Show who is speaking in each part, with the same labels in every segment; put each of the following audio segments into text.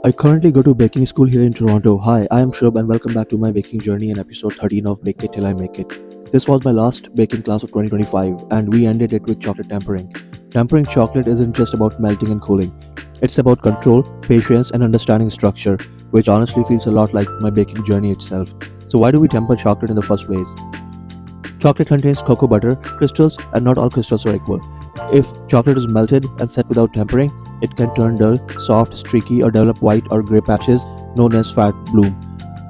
Speaker 1: I currently go to baking school here in Toronto. Hi, I am Shubh and welcome back to my baking journey and episode 13 of Bake It Till I Make It. This was my last baking class of 2025 and we ended it with chocolate tempering. Tempering chocolate isn't just about melting and cooling. It's about control, patience and understanding structure, which honestly feels a lot like my baking journey itself. So why do we temper chocolate in the first place? Chocolate contains cocoa butter, crystals, and not all crystals are equal. If chocolate is melted and set without tempering, it can turn dull, soft, streaky, or develop white or grey patches known as fat bloom.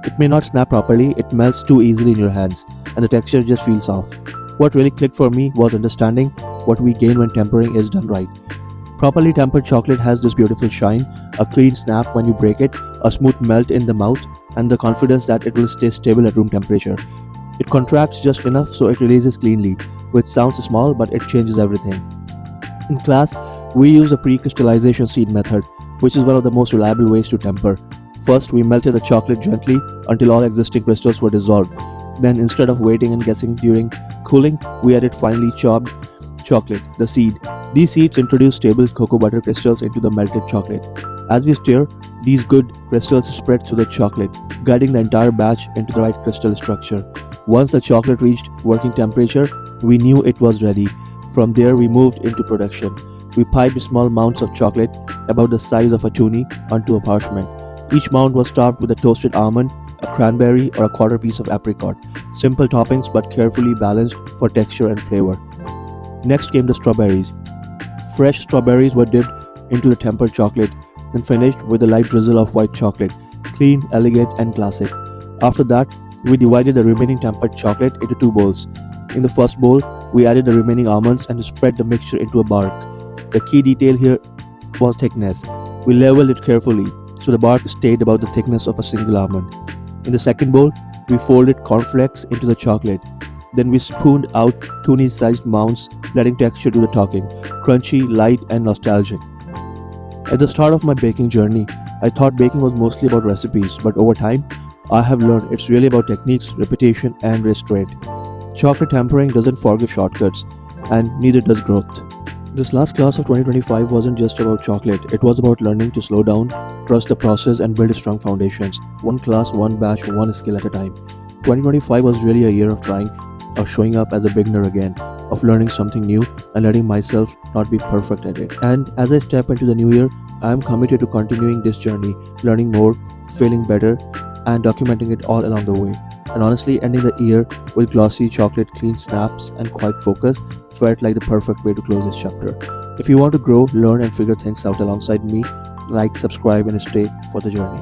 Speaker 1: It may not snap properly, it melts too easily in your hands, and the texture just feels off. What really clicked for me was understanding what we gain when tempering is done right. Properly tempered chocolate has this beautiful shine, a clean snap when you break it, a smooth melt in the mouth, and the confidence that it will stay stable at room temperature. It contracts just enough so it releases cleanly, which sounds small but it changes everything. In class, we use a pre-crystallization seed method, which is one of the most reliable ways to temper. First, we melted the chocolate gently until all existing crystals were dissolved. Then, instead of waiting and guessing during cooling, we added finely chopped chocolate, the seed. These seeds introduce stable cocoa butter crystals into the melted chocolate. As we stir, these good crystals spread through the chocolate, guiding the entire batch into the right crystal structure. Once the chocolate reached working temperature, we knew it was ready. From there, we moved into production. We piped small mounds of chocolate, about the size of a toonie, onto a parchment. Each mound was topped with a toasted almond, a cranberry, or a quarter piece of apricot. Simple toppings but carefully balanced for texture and flavor. Next came the strawberries. Fresh strawberries were dipped into the tempered chocolate, then finished with a light drizzle of white chocolate, clean, elegant, and classic. After that, we divided the remaining tempered chocolate into two bowls. In the first bowl, we added the remaining almonds and spread the mixture into a bark. The key detail here was thickness. We leveled it carefully, so the bark stayed about the thickness of a single almond. In the second bowl, we folded cornflakes into the chocolate. Then we spooned out toonie-sized mounds, letting texture do the talking, crunchy, light, and nostalgic. At the start of my baking journey, I thought baking was mostly about recipes, but over time, I have learned it's really about techniques, repetition, and restraint. Chocolate tempering doesn't forgive shortcuts, and neither does growth. This last class of 2025 wasn't just about chocolate, it was about learning to slow down, trust the process, and build strong foundations. One class, one batch, one skill at a time. 2025 was really a year of trying, of showing up as a beginner again, of learning something new and letting myself not be perfect at it. And as I step into the new year, I am committed to continuing this journey, learning more, feeling better, and documenting it all along the way. And honestly, ending the year with glossy chocolate, clean snaps, and quiet focus felt like the perfect way to close this chapter. If you want to grow, learn, and figure things out alongside me, like, subscribe, and stay for the journey.